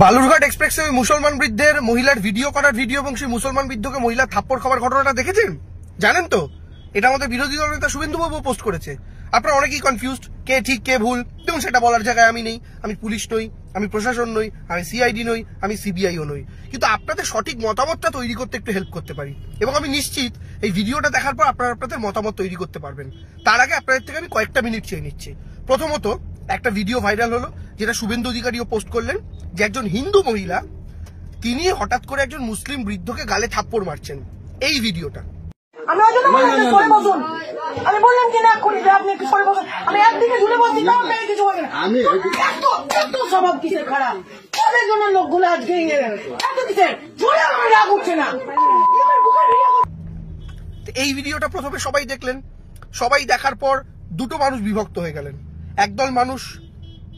বালুরঘাট এক্সপ্রেসে ওই মুসলমান বৃদ্ধের মহিলার ভিডিও করার ভিডিও এবং সেই মুসলমান বৃদ্ধকে মহিলা থাপ্পড় খাওয়ার ঘটনাটা দেখেছেন? জানেন তো এটা আমাদের বিরোধী দল নেতা শুভেন্দুবাবু পোস্ট করেছে। আপনারা অনেকেই কনফিউজড, কে ঠিক কে ভুল। দেখুন, সেটা বলার জায়গায় আমি নেই, আমি পুলিশ নই, আমি প্রশাসন নই, আমি সিআইডি নই, আমি সিবিআইও নই, কিন্তু আপনাদের সঠিক মতামতটা তৈরি করতে একটু হেল্প করতে পারি এবং আমি নিশ্চিত এই ভিডিওটা দেখার পর আপনারা আপনাদের মতামত তৈরি করতে পারবেন। তার আগে আপনাদের থেকে আমি কয়েকটা মিনিট চেয়ে নিচ্ছি। প্রথমত, একটা ভিডিও ভাইরাল হলো যেটা শুভেন্দু অধিকারীও পোস্ট করলেন, যে একজন হিন্দু মহিলা তিনি হঠাৎ করে একজন মুসলিম বৃদ্ধকে গালে থাপ্পড় মারছেন। এই ভিডিওটা আমি বললাম কি না করি আপনি একটু সরে বসুন। আমি একদিকে ঝুলে বলছি তাও আপনাকে কিছু বলবেন। আমি এত স্বভাব কিসের খারাপ, তাদের জন্য লোকগুলো আজকে এত কিসের ঝুলে আমার রাগ উঠছে না। এই ভিডিওটা প্রথমে সবাই দেখলেন, সবাই দেখার পর দুটো মানুষ বিভক্ত হয়ে গেলেন। একদল মানুষ,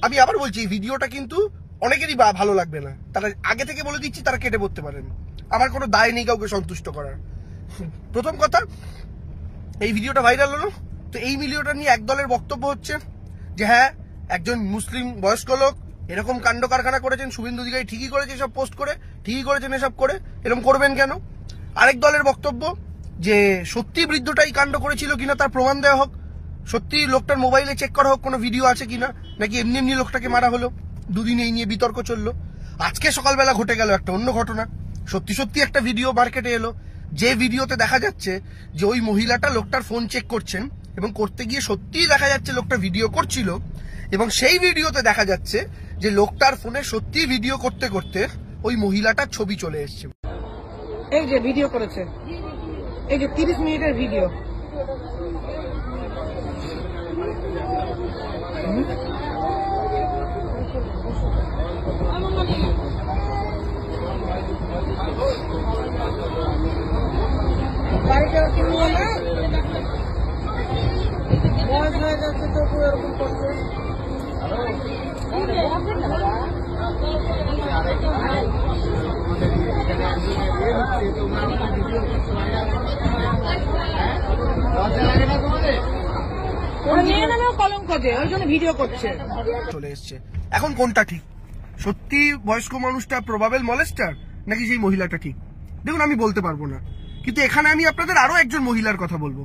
আমি আবার বলছি এই ভিডিওটা কিন্তু অনেকেরই ভালো লাগবে না, তারা আগে থেকে বলে দিচ্ছি তারা কেটে পড়তে পারেন, আমার কোনো দায় নেই কাউকে সন্তুষ্ট করার। প্রথম কথা, এই ভিডিওটা ভাইরাল হলো, তো এই ভিডিওটা নিয়ে একদলের বক্তব্য হচ্ছে যে হ্যাঁ, একজন মুসলিম বয়স্ক লোক এরকম কাণ্ড কারখানা করেছেন, শুভেন্দু অধিকারী ঠিকই করেছে এসব পোস্ট করে, ঠিকই করেছেন এসব করে, এরকম করবেন কেন। আরেক দলের বক্তব্য যে সত্যি বৃদ্ধটাই কাণ্ড করেছিল কিনা তার প্রমাণ দেওয়া হোক, সত্যি লোকটার মোবাইলে চেক করা হোক কোনো ভিডিও আছে কিনা, নাকি এমনি এমনি লোকটাকে মারা হলো। দুদিন এই নিয়ে বিতর্ক চললো। আজকে সকালবেলা ঘটে গেল একটা অন্য ঘটনা। সত্যি সত্যি একটা ভিডিও মার্কেটে এলো, যে ভিডিওতে দেখা যাচ্ছে যে ওই মহিলাটা লোকটার ফোন চেক করছেন এবং করতে গিয়ে সত্যিই দেখা যাচ্ছে লোকটা ভিডিও করছিল, এবং সেই ভিডিওতে দেখা যাচ্ছে যে লোকটার ফোনে সত্যি ভিডিও করতে করতে ওই মহিলাটার ছবি চলে এসছে। এই যে ভিডিও করেছে, এই যে 30 মিনিটের ভিডিও। বয়স হয়ে যাচ্ছে তো এরকম করছে। কলঙ্ক দিয়ে ওই জন্য ভিডিও করছে চলে এসছে। এখন কোনটা ঠিক? সত্যি বয়স্ক মানুষটা প্রবাবেল মলেস্টার নাকি সেই মহিলাটা ঠিক? দেখুন, আমি বলতে পারবো না, কিন্তু এখানে আমি আপনাদের আরো একজন মহিলার কথা বলবো।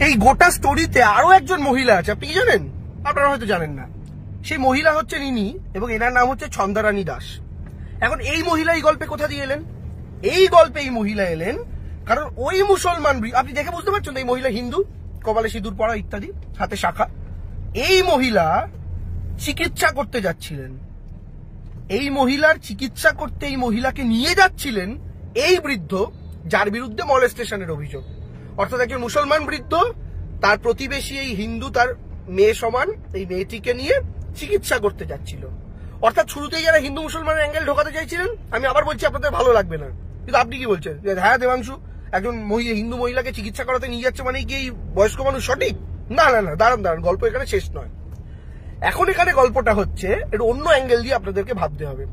এই গোটা স্টোরিতে আরো একজন মহিলা আছে, আপনি কি জানেন? আপনারা হয়তো জানেন না। সেই মহিলা হচ্ছেন ইনি, এবং এনার নাম হচ্ছে ছন্দারানী দাস। এখন এই মহিলা এই গল্পে কোথা দিয়ে এলেন? এই গল্পে এই মহিলা এলেন কারণ ওই মুসলমান, আপনি দেখে বুঝতে পারছেন এই মহিলা হিন্দু, কপালে সিঁদুর পরা ইত্যাদি, হাতে শাখা। এই মহিলা চিকিৎসা করতে যাচ্ছিলেন, এই মহিলার চিকিৎসা করতে এই মহিলাকে নিয়ে যাচ্ছিলেন এই বৃদ্ধ যার বিরুদ্ধে মলেস্টেশনের অভিযোগ। অর্থাৎ একজন মুসলমান বৃদ্ধ, তার প্রতিবেশী এই হিন্দু, তার মেয়ে সমান এই মেয়েটিকে নিয়ে চিকিৎসা করতে যাচ্ছিল। অর্থাৎ শুরুতেই যারা হিন্দু মুসলমানের অ্যাঙ্গেল ঢোকাতে চাইছিলেন, আমি আবার বলছি আপনাদের ভালো লাগবে না, কিন্তু আপনি কি বলছেন যে হ্যাঁ দেবাংশু একজন হিন্দু মহিলাকে চিকিৎসা করাতে নিয়ে যাচ্ছে মানে কি এই বয়স্ক মানুষ সঠিক? না না না, দাঁড়ান দাঁড়ান, গল্প এখানে শেষ নয়। এখন এখানে গল্পটা হচ্ছে একটু অন্য অ্যাঙ্গেল দিয়ে আপনাদেরকে ভাবতে হবে।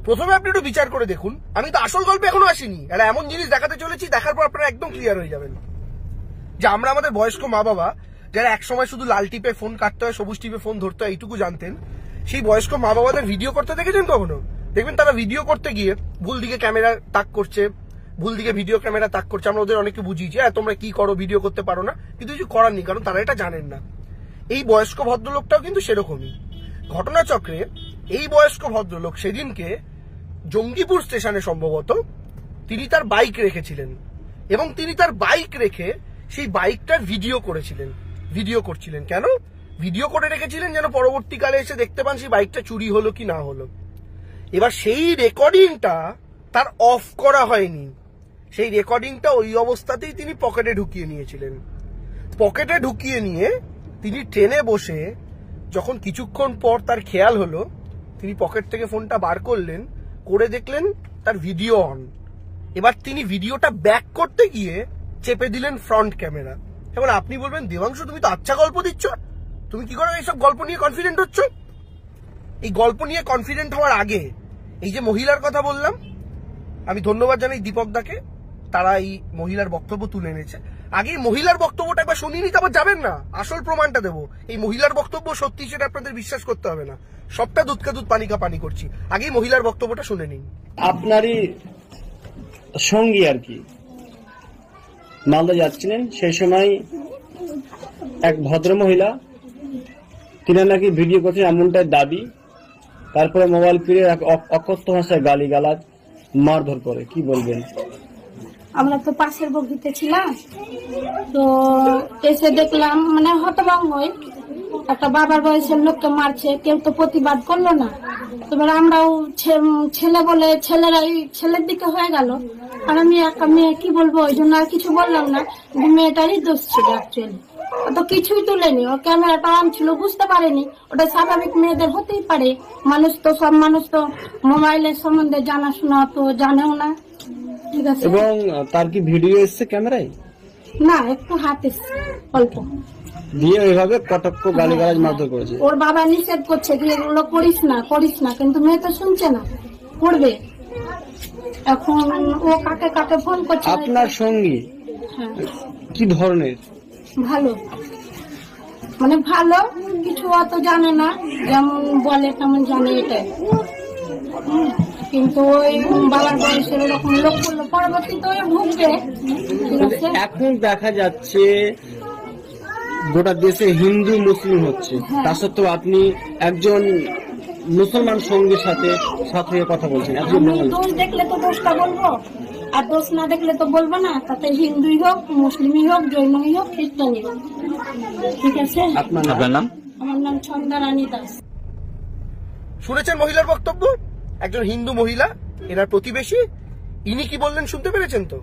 প্রথমে আপনি একটু বিচার করে দেখুন, আমি তো আসল গল্পে এখনো আসিনি, এটা এমন জিনিস দেখাতে চলেছি, দেখার পর আপনারা একদম ক্লিয়ার হয়ে যাবেন যে আমরা আমাদের বয়স্ক মা বাবা যারা একসময় শুধু লাল টিপে ফোন কাটতে হয়, সবুজ টিপে ফোন ধরতে হয় এইটুকু জানতেন, সেই বয়স্ক মা বাবাদের ভিডিও করতে দেখেছেন কখনো? দেখবেন তারা ভিডিও করতে গিয়ে ভুল দিকে ক্যামেরা তাক করছে, ভুল দিকে ভিডিও ক্যামেরা তাক করছে। আমরা ওদের অনেককে বুঝিয়েছি হ্যাঁ তোমরা কি করো, ভিডিও করতে পারো না, কিন্তু কিছু করার নেই, কারণ তারা এটা জানেন না। এই বয়স্ক ভদ্রলোকটাও কিন্তু সেরকমই ঘটনাচক্রে। এই বয়স্ক ভদ্রলোক সেদিনকে জঙ্গিপুর স্টেশনে সম্ভবত তিনি তার বাইক রেখেছিলেন, এবং তিনি তার বাইক রেখে সেই বাইকটার ভিডিও করছিলেন। কেন ভিডিও করে রেখেছিলেন? যেন পরবর্তীকালে এসে দেখতে পান সেই বাইকটা চুরি হলো কি না হলো। এবার সেই রেকর্ডিংটা তার অফ করা হয়নি, সেই রেকর্ডিংটা ওই অবস্থাতেই তিনি পকেটে ঢুকিয়ে নিয়েছিলেন। পকেটে ঢুকিয়ে নিয়ে তিনি ট্রেনে বসে যখন কিছুক্ষণ পর তার খেয়াল হলো, তিনি পকেট থেকে ফোনটা বার করলেন, করে দেখলেন তার ভিডিও অন। এবার তিনি ভিডিওটা ব্যাক করতে গিয়ে চেপে দিলেন ফ্রন্ট ক্যামেরা। এবার আপনি বলবেন দেবাংশু তুমি তো আচ্ছা গল্প দিচ্ছ, তুমি কি করে এইসব গল্প নিয়ে কনফিডেন্ট হচ্ছ? এই গল্প নিয়ে কনফিডেন্ট হওয়ার আগে এই যে মহিলার কথা বললাম, আমি ধন্যবাদ জানাই দীপক দাকে, তারা এই মহিলার বক্তব্য তুলে এনেছে। আগে মহিলার বক্তব্যটা একবার শুনিনি, তারপর যাবেন না। আসল প্রমাণটা দেবো। এই মহিলার বক্তব্য সত্যি সেটা আপনাদের বিশ্বাস করতে হবে না। সবটা দুধ কা দুধ পানি কা পানি করছি। আগে মহিলার বক্তব্যটা শুনে নিন। আপনারই সঙ্গী আর কি মালদা যাচ্ছিলেন, সেই সময় এক ভদ্র মহিলা, তিনি নাকি ভিডিও করছেন এমনটাই দাবি, তারপরে মোবাইল ফিরে এক অকথ্য ভাষায় গালিগালাজ মারধর করে, কি বলবেন? আমরা তো পাশের বগিতে ছিলাম, তো এসে দেখলাম মানে হতভম্ব হই, একটা বাবার বয়সের লোককে মারছে, কেউ তো প্রতিবাদ করলো না। এবার আমরাও ছেলে বলে ছেলেরাই ছেলের দিকে হয়ে গেল, আর আমি একা মেয়ে, কি বলবো, ওই জন্য আর কিছু বললাম না। মেয়েটারই দোষ ছিল অ্যাকচুয়ালি, ও তো কিছুই তুলেনি, ও ক্যামেরাটা অন ছিল, বুঝতে পারেনি। ওটা স্বাভাবিক মেয়েদের হতেই পারে, মানুষ তো সব মানুষ তো মোবাইলের সম্বন্ধে জানাশোনা তো জানেও না, ঠিক আছে। এবং তার কি ভিডিও এসছে ক্যামেরায়? না, একটু হাত এসছে অল্প, দিয়ে ওইভাবে কটক্ষ গালিগালাজ মারধর করেছে। ওর বাবা নিষেধ করছে যে এগুলো করিস না করিস না, কিন্তু মেয়ে তো শুনছে না, করবে। এখন ও কাকে কাকে ফোন করছে। আপনার সঙ্গী হ্যাঁ, কি ধরনের? ভালো, মানে ভালো, কিছু অত জানে না, যেমন বলে তেমন জানে, এটাই। কিন্তু ওই বাবার বয়সের এরকম লোক করলো, পরবর্তীতে ওই ভুগবে, ঠিক আছে। এখন দেখা যাচ্ছে গোটা দেশে হিন্দু মুসলিম হচ্ছে, তা সত্ত্বেও আপনি একজন মুসলমান সঙ্গীর সাথে হয়ে কথা বলছেন। আমি দোষ দেখলে তো দোষটা বলবো, আর দোষ না দেখলে তো বলবো না। তাতে হিন্দুই হোক, মুসলিমই হোক, জৈনই হোক, খ্রিস্টানই হোক, ঠিক আছে। আপনার নাম? আমার নাম ছন্দা রানী দাস। শুনেছেন মহিলার বক্তব্য? একজন হিন্দু মহিলা, এনার প্রতিবেশী, ইনি কি বললেন শুনতে পেরেছেন তো?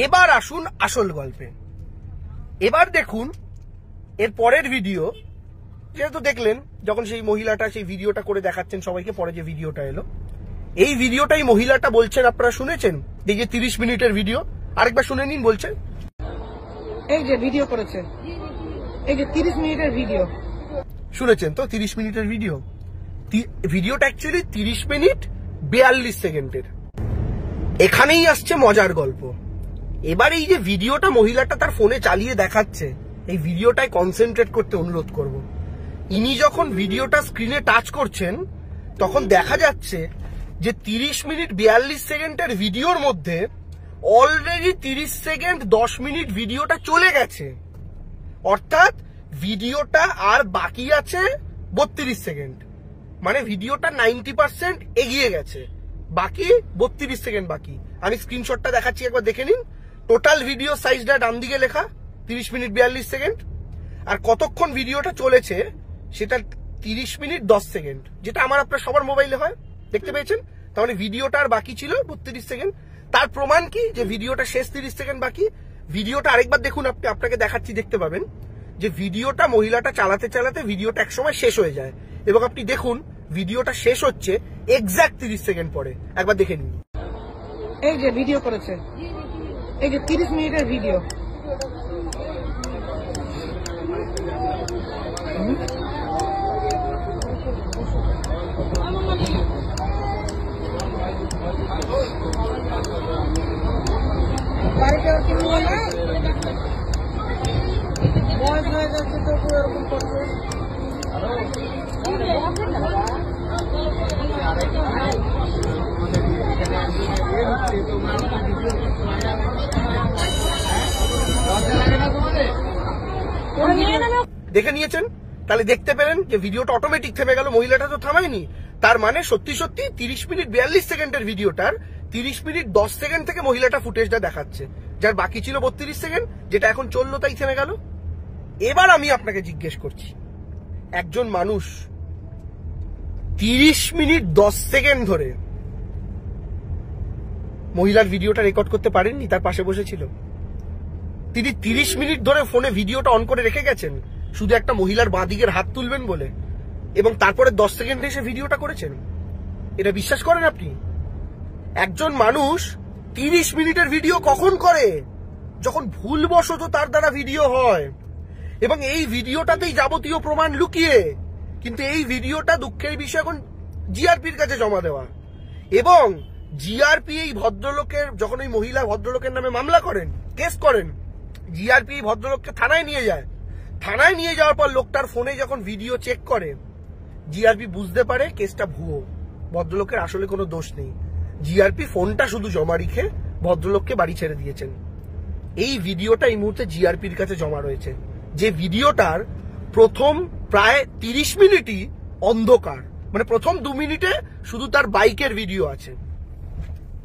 এবার আসুন আসল গল্পে। এবার দেখুন এর পরের ভিডিও, যেহেতু দেখলেন যখন সেই মহিলাটা সেই ভিডিওটা করে দেখাচ্ছেন সবাইকে, পরে যে ভিডিওটা এলো, এই ভিডিওটাই মহিলাটা বলছেন, আপনারা শুনেছেন? এই যে 30 মিনিটের ভিডিও, আরেকবার শুনে নিন। বলছেন, এই যে ভিডিও করেছে, এই যে 30 মিনিটের ভিডিও শুনেছেন তো? 30 মিনিটের ভিডিও। ভিডিওটা অ্যাকচুয়ালি 30 মিনিট 42 সেকেন্ডের। এখানেই আসছে মজার গল্প। এবার এই যে ভিডিওটা মহিলাটা তার ফোনে চালিয়ে দেখাচ্ছে, এই ভিডিওটায় কনসেন্ট্রেট করতে অনুরোধ করব। ইনি যখন ভিডিওটা স্ক্রিনে টাচ করছেন, তখন দেখা যাচ্ছে যে 30 মিনিট 42 সেকেন্ডের ভিডিওর মধ্যে অলরেডি 30 সেকেন্ড 10 মিনিট ভিডিওটা চলে গেছে। অর্থাৎ ভিডিওটা আর বাকি আছে 32 সেকেন্ড, মানে ভিডিওটা 90% এগিয়ে গেছে, বাকি 32 সেকেন্ড বাকি। আমি স্ক্রিনশটটা দেখাচ্ছি, একবার দেখে নিন। টোটাল ভিডিও সাইজটা ডান দিকে লেখা 30 মিনিট 42 সেকেন্ড, আর কতক্ষণ ভিডিওটা চলেছে সেটা 30 মিনিট 10 সেকেন্ড, যেটা আমার আপনার সবার মোবাইলে হয়। দেখতে পেয়েছেন? তার মানে ভিডিওটা আর বাকি ছিল 32 সেকেন্ড। তার প্রমাণ কি যে ভিডিওটা শেষ 30 সেকেন্ড বাকি? ভিডিওটা আরেকবার দেখুন, আপনাকে দেখাচ্ছি, দেখতে পাবেন যে ভিডিওটা মহিলাটা চালাতে চালাতে ভিডিওটা একসময় শেষ হয়ে যায়, এবং আপনি দেখুন ভিডিওটা শেষ হচ্ছে এক্সাক্ট 30 সেকেন্ড পরে। একবার দেখে নিন। এই যে ভিডিও করেছে, এই যে 30 মিনিটের ভিডিও। বাড়িতে কিনবো না, বয়স হয়ে যাচ্ছে তো এরকম করছে। দেখে নিয়েছেন? তাহলে দেখতে পেলেন যে ভিডিওটা অটোমেটিক থেমে গেল, মহিলাটা তো থামায়নি। তার মানে সত্যি সত্যি 30 মিনিট 42 সেকেন্ডের ভিডিওটার 30 মিনিট 10 সেকেন্ড থেকে মহিলাটা ফুটেজটা দেখাচ্ছে, যার বাকি ছিল 32 সেকেন্ড, যেটা এখন চললো তাই থেমে গেল। এবার আমি আপনাকে জিজ্ঞেস করছি, একজন মানুষ 30 মিনিট 10 সেকেন্ড ধরে মহিলার ভিডিওটা রেকর্ড করতে পারেননি? তার পাশে বসেছিল, তিনি 30 মিনিট ধরে ফোনে ভিডিওটা অন করে রেখে গেছেন শুধু একটা মহিলার বাঁ দিকের হাত তুলবেন বলে, এবং তারপরে 10 সেকেন্ডে এসে ভিডিওটা করেছেন। এটা বিশ্বাস করেন আপনি? একজন মানুষ 30 মিনিটের ভিডিও কখন করে? যখন ভুলবশত তার দ্বারা ভিডিও হয়, এবং এই ভিডিওটাতেই যাবতীয় প্রমাণ লুকিয়ে। কিন্তু এই ভিডিওটা দুঃখের বিষয় এখন জিআরপির কাছে জমা দেওয়া, এবং জিআরপি এই ভদ্রলোকের, যখন ওই মহিলা ভদ্রলোকের নামে মামলা করেন, কেস করেন, জিআরপি ভদ্রলোককে থানায় নিয়ে যায়। থানায় নিয়ে যাওয়ার পর লোকটার ফোনে যখন ভিডিও চেক করে, জিআরপি বুঝতে পারে কেসটা ভুয়ো, ভদ্রলোকের আসলে কোনো দোষ নেই। জিআরপি ফোনটা শুধু জমা রেখে ভদ্রলোককে বাড়ি ছেড়ে দিয়েছেন। এই ভিডিওটা এই মুহূর্তে জিআরপির কাছে জমা রয়েছে, যে ভিডিওটার প্রথম প্রায় 30 মিনিটই অন্ধকার, মানে প্রথম 2 মিনিটে শুধু তার বাইকের ভিডিও আছে,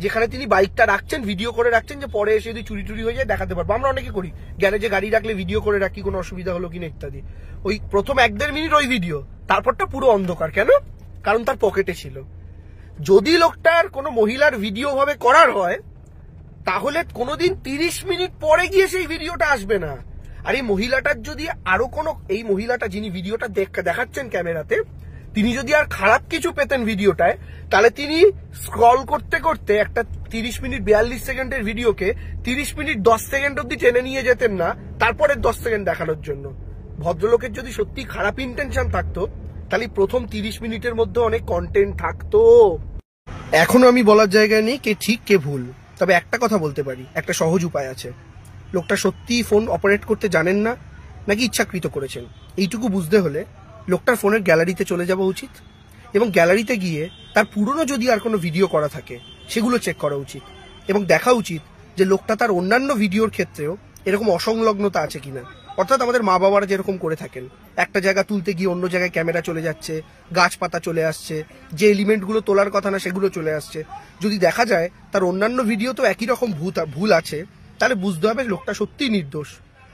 যেখানে তিনি বাইকটা রাখছেন, ভিডিও করে রাখছেন, যে পরে এসে যদি চুরি টুরি হয়ে যায় দেখাতে পারবো। আমরা অনেকে করি, গ্যারেজে গাড়ি রাখলে ভিডিও করে রাখি, কোনো অসুবিধা হলো কিনা ইত্যাদি। ওই প্রথম 1-1.5 মিনিট ওই ভিডিও, তারপরটা পুরো অন্ধকার। কেন? কারণ তার পকেটে ছিল। যদি লোকটার কোনো মহিলার ভিডিও ভাবে করার হয়, তাহলে কোনোদিন 30 মিনিট পরে গিয়ে সেই ভিডিওটা আসবে না। আর এই মহিলাটার যদি আরো কোনো, এই মহিলাটা যিনি ভিডিওটা দেখাচ্ছেন ক্যামেরাতে, তিনি যদি আর খারাপ কিছু পেতেন ভিডিওটায়, তাহলে তিনি স্ক্রল করতে করতে একটা 30 মিনিট 42 সেকেন্ডের ভিডিওকে 30 মিনিট 10 সেকেন্ড অব্দি টেনে নিয়ে যেতেন না, তারপরে 10 সেকেন্ড দেখানোর জন্য। ভদ্রলোকের যদি সত্যি খারাপ ইন্টেনশন থাকতো, তাহলে প্রথম 30 মিনিটের মধ্যে অনেক কন্টেন্ট থাকতো। এখনো আমি বলার জায়গায় নেই কে ঠিক কে ভুল, তবে একটা কথা বলতে পারি, একটা সহজ উপায় আছে। লোকটা সত্যিই ফোন অপারেট করতে জানেন না, নাকি ইচ্ছাকৃত করেছেন, এইটুকু বুঝতে হলে লোকটার ফোনের গ্যালারিতে চলে যাওয়া উচিত, এবং গ্যালারিতে গিয়ে তার পুরনো যদি আর কোনো ভিডিও করা থাকে সেগুলো চেক করা উচিত, এবং দেখা উচিত যে লোকটা তার অন্যান্য ভিডিওর ক্ষেত্রেও এরকম অসংলগ্নতা আছে কিনা। অর্থাৎ আমাদের মা বাবারা যেরকম করে থাকেন, একটা জায়গা তুলতে গিয়ে অন্য জায়গায় ক্যামেরা চলে যাচ্ছে, গাছপাতা চলে আসছে, যে এলিমেন্টগুলো তোলার কথা না সেগুলো চলে আসছে। যদি দেখা যায় তার অন্যান্য ভিডিও তো একই রকম ভুল আছে, তাহলে বুঝতে হবে লোকটা সত্যিই নির্দোষ।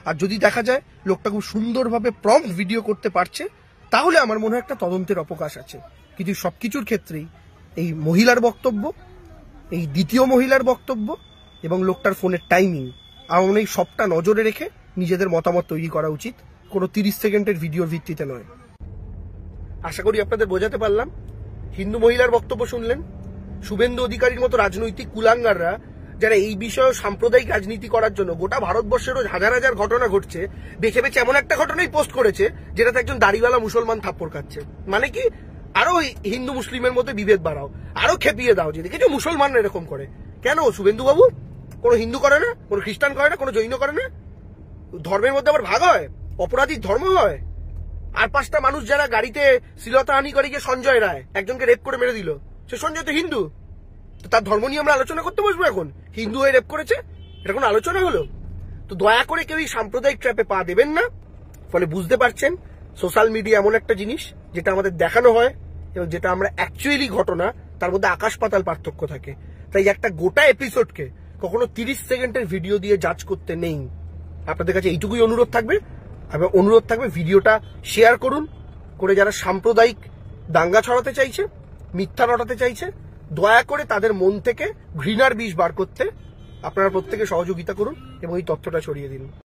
আর যদি দেখা যায় লোকটা খুব সুন্দরভাবে প্রম্পট ভিডিও করতে পারছে, তাহলে আমার মনে হয় একটা তদন্তের অবকাশ আছে। কিন্তু সবকিছুর ক্ষেত্রেই এই মহিলার বক্তব্য, এই দ্বিতীয় মহিলার বক্তব্য এবং লোকটার ফোনের টাইমিং, আমার মনে হয় সবটা নজরে রেখে নিজেদের মতামত তৈরি করা উচিত, কোনো 30 সেকেন্ডের ভিডিওর ভিত্তিতে নয়। আশা করি আপনাদের বোঝাতে পারলাম। হিন্দু মহিলার বক্তব্য শুনলেন। শুভেন্দু অধিকারীর মতো রাজনৈতিক কুলাঙ্গাররা, যারা এই বিষয়ে সাম্প্রদায়িক রাজনীতি করার জন্য গোটা ভারতবর্ষের হাজার হাজার ঘটনা ঘটছে, বেছে বেছে এমন একটা ঘটনাই পোস্ট করেছে যেটাতে একজন দাড়িওয়ালা মুসলমান থাপ্পড় খাচ্ছে। মানে কি, আরো হিন্দু মুসলিমের মধ্যে বিভেদ বাড়াও, আরো খেপিয়ে দাও যে দেখেছো মুসলমানরা এরকম করে। কেন শুভেন্দু বাবু? কোনো হিন্দু করে না, কোনো খ্রিস্টান করে না, কোনো জৈন করে না? ধর্মের মধ্যে আবার ভাগ হয়, অপরাধীর ধর্ম হয়। আর 5টা মানুষ যারা গাড়িতে শ্লীলতাহানি করে গিয়ে সঞ্জয় রায় একজনকে রেপ করে মেরে দিল, সে সঞ্জয় তো হিন্দু, তো তার ধর্ম নিয়ে আমরা আলোচনা করতে বসবো এখন? হিন্দু হয়ে রেপ করেছে, এটা কোনো আলোচনা হলো? তো দয়া করে কেউ এই সাম্প্রদায়িক ট্র্যাপে পা দেবেন না। ফলে বুঝতে পারছেন সোশ্যাল মিডিয়া এমন একটা জিনিস যেটা আমাদের দেখানো হয় এবং যেটা আমরা অ্যাকচুয়ালি ঘটনা, তার মধ্যে আকাশ পাতাল পার্থক্য থাকে। তাই একটা গোটা এপিসোডকে কখনো 30 সেকেন্ডের ভিডিও দিয়ে জাজ করতে নেই। আপনাদের কাছে এইটুকুই অনুরোধ থাকবে, এবং অনুরোধ থাকবে ভিডিওটা শেয়ার করুন, করে যারা সাম্প্রদায়িক দাঙ্গা ছড়াতে চাইছে, মিথ্যা রটাতে চাইছে, দয়া করে তাদের মন থেকে ঘৃণার বিষ বার করতে আপনারা প্রত্যেকে সহযোগিতা করুন এবং এই তথ্যটা ছড়িয়ে দিন।